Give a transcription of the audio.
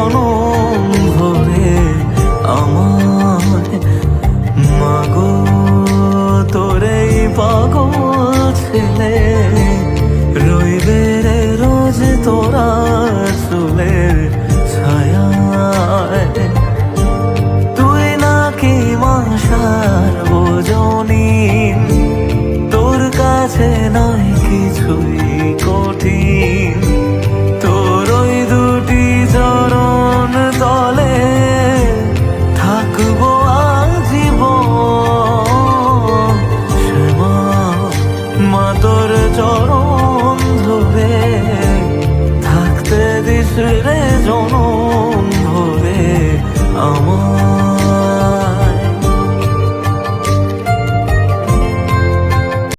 জনম ভরে আমার মাগো তোরে পাগল ছেলে রইবে রে রোজ তোরা চুলের ছায়ায় তুই নাকি মাসার বোঝনি তোর কাছে নাই কিছুই